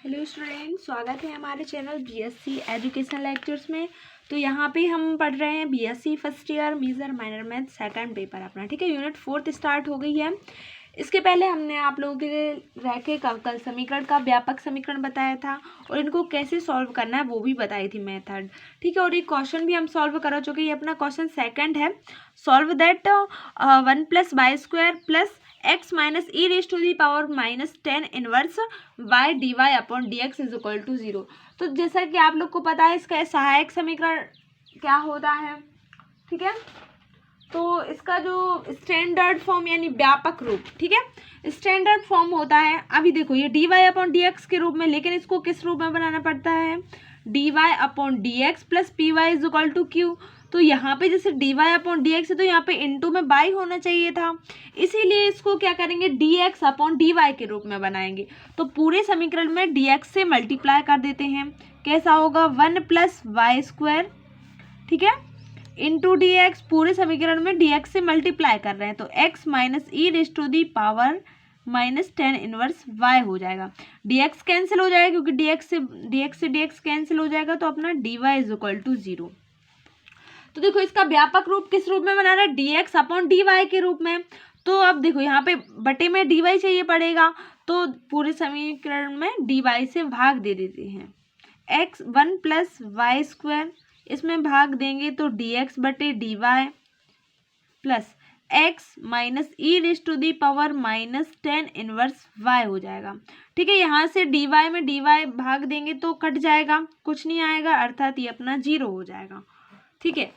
Hello student, स्वागत है हमारे चैनल बीएससी एजुकेशन लेक्चर्स में। तो यहाँ पे हम पढ़ रहे हैं BSc first year major minor math second paper अपना, ठीक है। यूनिट 4 स्टार्ट हो गई है। इसके पहले हमने आप लोगों के लिए रैखिक अवकल समीकरण का व्यापक समीकरण बताया था और इनको कैसे सॉल्व करना है वो भी बताई थी मेथड, ठीक है। और ये क्वेश्चन भी हम सॉल्व कर चुके हैं। ये अपना क्वेश्चन सेकंड है। Solve that 1 + y² + x minus E raise to the power -10 inverse y dy upon dx is equal to 0। तो जैसा कि आप लोग को पता है इसका सहायक समीकरण क्या होता है, ठीक है। तो इसका जो स्टैंडर्ड फॉर्म यानी व्यापक रूप, ठीक है, स्टैंडर्ड फॉर्म होता है। अभी देखो ये dy अपॉन dx के रूप में, लेकिन इसको किस रूप में बनाना पड़ता है, dy upon dx plus P Y is equal to Q. तो यहाँ पे जैसे dy अपॉन dx है तो यहाँ पे इनटू में बाई होना चाहिए था, इसीलिए इसको क्या करेंगे dx अपॉन dy के रूप में बनाएंगे। तो पूरे समीकरण में dx से मल्टीप्लाई कर देते हैं। कैसा होगा, 1 + y², ठीक है, इंटू डी एक्स। पूरे समीकरण में डी एक्स से मल्टीप्लाई कर रहे हैं तो x minus E raise to the power -10 inverse y हो जाएगा। dx कैंसिल हो जाएगा क्योंकि dx कैंसिल हो जाएगा, तो अपना dy इज इक्वल टू 0। तो देखो इसका व्यापक रूप किस रूप में बना रहा है, dx अपॉन dy के रूप में। तो अब देखो यहाँ पे बटे में dy चाहिए पड़ेगा, तो पूरे समीकरण में dy से भाग दे देते हैं। 1 + y² इसमें भाग देंगे तो dx बटे dy plus x minus E raise to the power -10 inverse y हो जाएगा, ठीक है। यहाँ से dy में dy भाग देंगे तो कट जाएगा, कुछ नहीं आएगा, अर्थात ये अपना 0 हो जाएगा, ठीक है।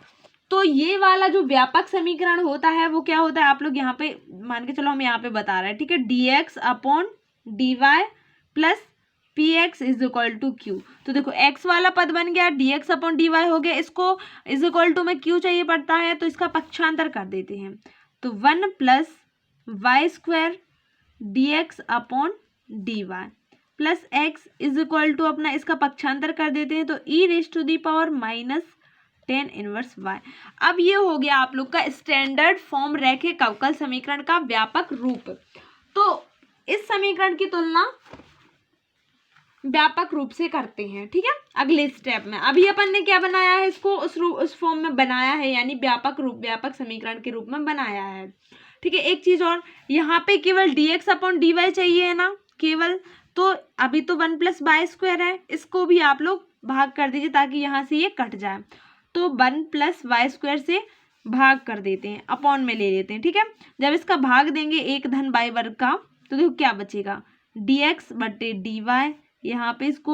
तो ये वाला जो व्यापक समीकरण होता है वो क्या होता है, आप लोग यहाँ पे मान के चलो, हम यहाँ पे बता रहे हैं, ठीक है। dx upon dy plus P X is equal to Q. तो देखो x वाला पद बन गया, dx अपॉन dy हो गया, इसको इज इक्वल टू में q चाहिए पड़ता है तो इसका पक्षांतर कर देते हैं। तो 1 + y² dx upon dy plus x is equal to अपना इसका पक्षांतर कर देते हैं तो e raise to the power -10 inverse y। अब ये हो गया आप लोग का स्टैंडर्ड फॉर्म रैखिक अवकल समीकरण का व्यापक रूप। तो इस समीकरण की तुलना व्यापक रूप से करते हैं, ठीक है, अगले स्टेप में। अभी अपन ने क्या बनाया है, इसको उस फॉर्म में बनाया है, यानी व्यापक समीकरण के रूप में बनाया है, ठीक है। एक चीज और, यहाँ पे केवल dx अपॉन dy चाहिए है ना, केवल। तो अभी तो 1 + y² है, इसको भी आप लोग भाग कर दीजिए ताकि यहाँ से ये कट जाए। तो 1 + y² से भाग कर देते हैं, अपॉन में ले लेते हैं, ठीक है। जब इसका भाग देंगे एक धन बाई वर्ग का, तो देखो क्या बचेगा, dx बटे dy। यहाँ पे इसको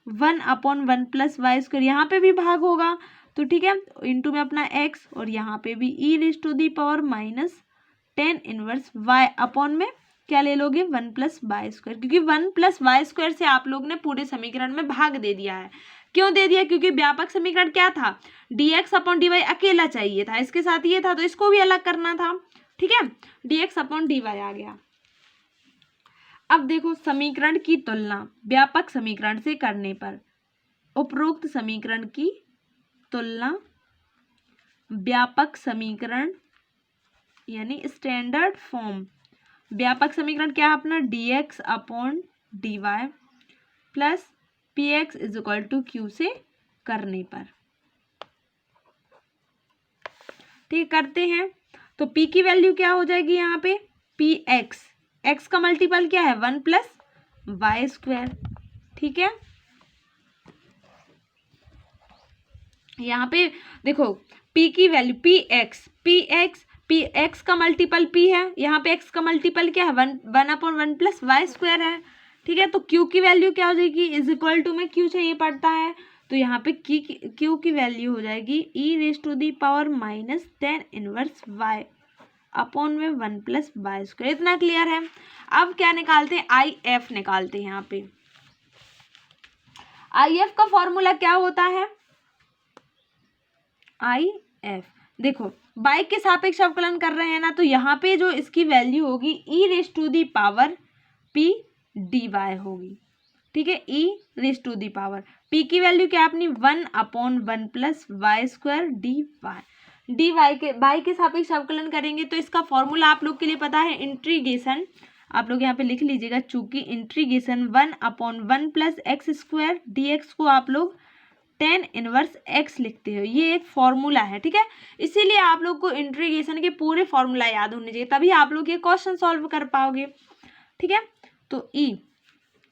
1 अपॉन 1 + y² यहाँ पे भी भाग होगा, तो ठीक है, इंटू में अपना x, और यहाँ पे भी e raise to the power -10 inverse y upon में क्या ले लोगे, 1 + y², क्योंकि 1 + y² से आप लोग ने पूरे समीकरण में भाग दे दिया है। क्यों दे दिया, क्योंकि व्यापक समीकरण क्या था, dx अपॉन dy अकेला चाहिए था, इसके साथ ये था तो इसको भी अलग करना था, ठीक है। dx अपॉन dy आ गया। अब देखो समीकरण की तुलना व्यापक समीकरण से करने पर, उपरोक्त समीकरण की तुलना व्यापक समीकरण यानी स्टैंडर्ड फॉर्म, व्यापक समीकरण क्या है अपना, dx upon dy plus P X is equal to Q से करने पर, ठीक करते हैं। तो p की वैल्यू क्या हो जाएगी यहाँ पे, पी एक्स, x का मल्टीपल क्या है, 1 + y², ठीक है। यहाँ पे देखो p की वैल्यू p x का मल्टीपल p है, यहाँ पे x का मल्टीपल क्या है, 1 अपॉन 1 + y² है, ठीक है। तो q की वैल्यू क्या हो जाएगी, इज इक्वल टू में q चाहिए पड़ता है, तो यहाँ पे q की वैल्यू हो जाएगी e raise to the power -10 inverse y upon में 1 + y²। इतना क्लियर है। अब क्या निकालते हैं, IF निकालते हैं। यहाँ पे IF का फॉर्मूला क्या होता है, IF देखो y के सापेक्ष अवकलन कर रहे हैं ना, तो यहाँ पे जो इसकी वैल्यू होगी e raise to the power p dy होगी, ठीक है। e raise to the power p की वैल्यू क्या अपनी 1 अपॉन 1 + y² dy के सापेक्ष अवकलन करेंगे तो इसका फॉर्मूला आप लोग के लिए पता है, इंटीग्रेशन आप लोग यहाँ पे लिख लीजिएगा, चूंकि integration 1/1 plus X square dx को आप लोग tan इनवर्स x लिखते हो, ये एक फॉर्मूला है, ठीक है। इसीलिए आप लोग को इंटीग्रेशन के पूरे फॉर्मूला याद होने चाहिए, तभी आप लोग ये क्वेश्चन सॉल्व कर पाओगे, ठीक है। तो ई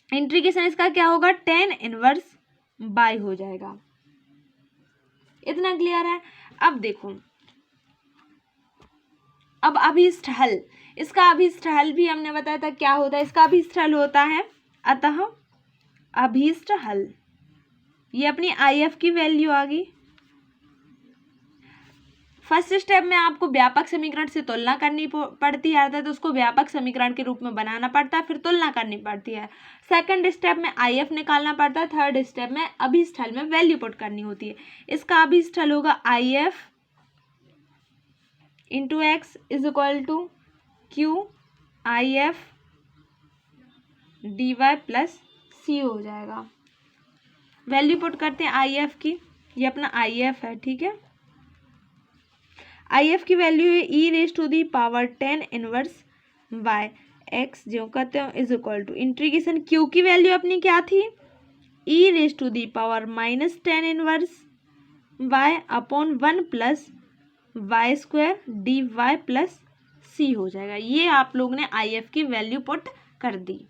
इंटीग्रेशन इसका क्या होगा, tan इनवर्स बाय हो जाएगा। इतना क्लियर है। अब देखो, अब अभीष्ट हल, इसका अभीष्ट हल भी हमने बताया था क्या होता है। इसका अभीष्ट हल होता है, अतः अभीष्ट हल, ये अपनी IF की वैल्यू आ गई। फर्स्ट स्टेप में आपको व्यापक समीकरण से तुलना करनी पड़ती है, अर्थात उसको व्यापक समीकरण के रूप में बनाना पड़ता है, फिर तुलना करनी पड़ती है। सेकंड स्टेप में IF निकालना पड़ता है, थर्ड स्टेप में अभीष्ट हल में वैल्यू पुट करनी होती है। इसका अभीष्ट हल होगा IF into x is equal to Q IF dy plus C हो जाएगा। वैल्यू पुट करते हैं IF की, ये अपना IF है, ठीक है। IF की वैल्यू है e⁻tan इनवर्स y x जो कहते हैं is equal to integration Q की वैल्यू अपनी क्या थी, e⁻tan inverse y upon 1 plus Y square dy plus C हो जाएगा। ये आप लोग ने IF की वैल्यू पुट कर दी।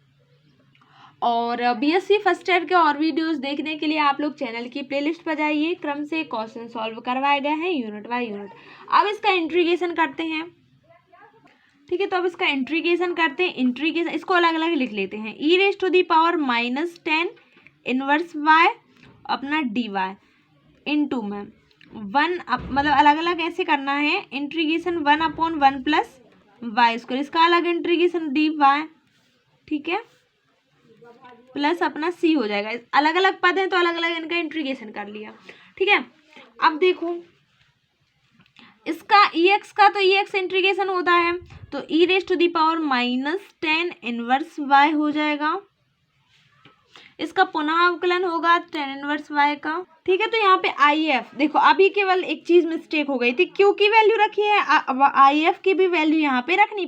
और BSc फर्स्ट ईयर के और वीडियोस देखने के लिए आप लोग चैनल की प्लेलिस्ट पर जाइए, क्रम से क्वेश्चन सॉल्व करवाए गए हैं यूनिट बाय यूनिट। अब इसका इंटीग्रेशन करते हैं, ठीक है। तो अब इसका इंटीग्रेशन करते हैं, इंटीग्रेशन इसको अलग अलग लिख लेते हैं, e⁻tan इनवर्स y अपना dy इनटू में 1 मतलब अलग अलग ऐसे करना है, इंटीग्रेशन 1/1 प्लस वाई स्क्वायर, इसका अलग इंटीग्रेशन dy, ठीक है, प्लस अपना सी हो जाएगा। अलग अलग पद हैं तो अलग अलग इनका इंटीग्रेशन कर लिया, ठीक है। अब देखो इसका EX का तो EX इंटीग्रेशन होता है, तो e⁻tan इनवर्स y हो जाएगा। इसका पुनः अवकलन होगा tan इनवर्स y का, ठीक है। तो यहाँ पे IF देखो, अभी केवल एक चीज मिस्टेक हो गई थी, Q की वैल्यू रखी है, IF की भी वैल्यू यहाँ पे रखनी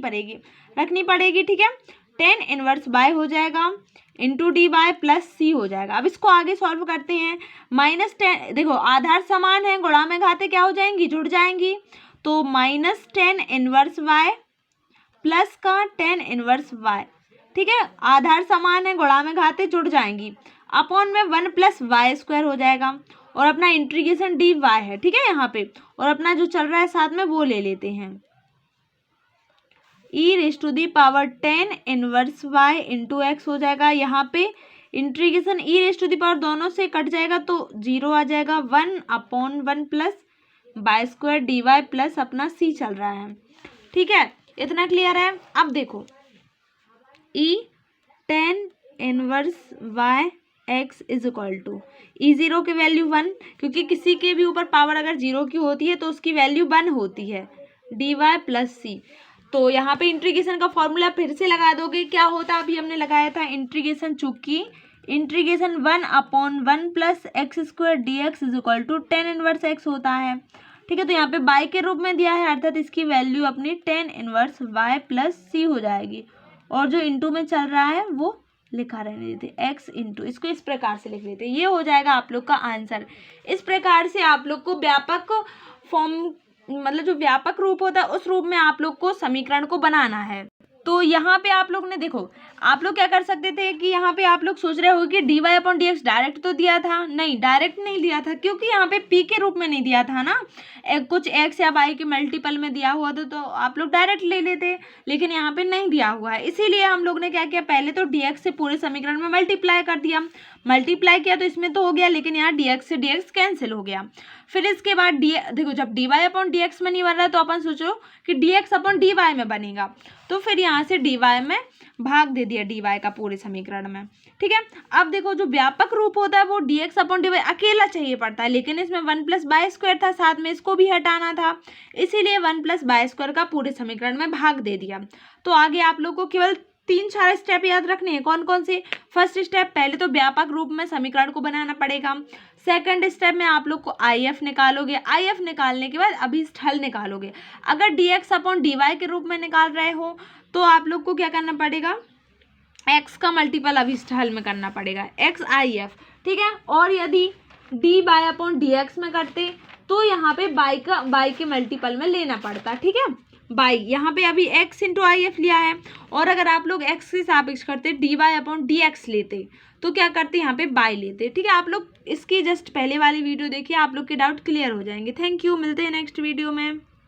पड़ेगी, ठीक है। tan इनवर्स y हो जाएगा इंटू dy प्लस सी हो जाएगा। अब इसको आगे सॉल्व करते हैं, -10 देखो आधार समान है, गुणा में घाते क्या हो जाएंगी, जुड़ जाएंगी, तो -tan इनवर्स y प्लस का tan इनवर्स y, ठीक है, आधार समान है, गुणा में घाते जुड़ जाएंगी, अपॉन में 1 प्लस वाई स्क्वायर हो जाएगा, और अपना इंटीग्रेशन dy है, ठीक है यहाँ पे, और अपना जो चल रहा है साथ में वो ले लेते हैं, e⁻tan inverse y into x हो जाएगा। यहाँ पे इंटीग्रेशन e⁻ दोनों से कट जाएगा तो 0 आ जाएगा, 1/1 plus Y square dy plus अपना c चल रहा है, ठीक है। इतना क्लियर है। अब देखो tan inverse y x is equal to e0 की वैल्यू 1, क्योंकि किसी के भी ऊपर पावर अगर 0 की होती है तो उसकी वैल्यू 1 होती है, dy प्लस सी। तो यहाँ पे इंटीग्रेशन का फॉर्मूला फिर से लगा दोगे, क्या होता अभी हमने लगाया था इंटीग्रेशन, चूंकि integration 1/1 plus X square dx is equal to tan inverse x होता है, ठीक है। तो यहाँ पे y के रूप में दिया है, अर्थात इसकी वैल्यू अपनी tan inverse y plus C हो जाएगी, और जो इंटू में चल रहा है वो लिखा रहने देते x इंटू, इसको इस प्रकार से लिख लेते, ये हो जाएगा आप लोग का आंसर। इस प्रकार से आप लोग को व्यापक फॉर्म मतलब जो व्यापक रूप होता है उस रूप में आप लोग को समीकरण को बनाना है। तो यहाँ पे आप लोग ने देखो, आप लोग क्या कर सकते थे कि यहाँ पे आप लोग सोच रहे हो कि dy/dx डायरेक्ट तो दिया था, नहीं डायरेक्ट नहीं दिया था, क्योंकि यहाँ पे p के रूप में नहीं दिया था ना, कुछ x या y के मल्टीपल में दिया हुआ था तो आप लोग डायरेक्ट ले लेते, लेकिन यहाँ पे नहीं दिया हुआ है, इसीलिए हम लोग ने क्या किया, पहले तो dx से पूरे समीकरण में मल्टीप्लाई कर दिया, मल्टीप्लाई किया तो इसमें तो हो गया, लेकिन यहाँ dx से dx कैंसिल हो गया। फिर इसके बाद देखो जब dy/dx में नहीं बन रहा तो अपन सोचो कि dx/dy में बनेगा, तो फिर यहाँ से dy में भाग दे दिया dy का पूरे समीकरण में, ठीक है। अब देखो जो व्यापक रूप होता है वो dx/dy अकेला चाहिए पड़ता है, लेकिन इसमें 1 प्लस वाई स्क्वायर था, साथ में इसको भी हटाना था, इसीलिए 1 प्लस वाई स्क्वायर का पूरे समीकरण में भाग दे दिया। तो आगे आप लोग को केवल 3-4 स्टेप याद रखने हैं। कौन कौन से? फर्स्ट स्टेप, पहले तो व्यापक रूप में समीकरण को बनाना पड़ेगा। सेकंड स्टेप में आप लोग को IF निकालोगे, IF निकालने के बाद अभीष्ट हल निकालोगे। अगर dx/dy के रूप में निकाल रहे हो तो आप लोग को क्या करना पड़ेगा, एक्स का मल्टीपल अभी इस हल में करना पड़ेगा, एक्स आई एफ, ठीक है। और यदि D by upon D x में करते तो यहाँ पे बाई के मल्टीपल में लेना पड़ता, ठीक है। बाई यहाँ पे अभी एक्स इंटू आई एफ लिया है, और अगर आप लोग एक्स के सापेक्ष करते D by upon D x लेते तो क्या करते, यहाँ पे बाई लेते, ठीक है। आप लोग इसकी जस्ट पहले वाली वीडियो देखिए, आप लोग के डाउट क्लियर हो जाएंगे। थैंक यू, मिलते हैं नेक्स्ट वीडियो में।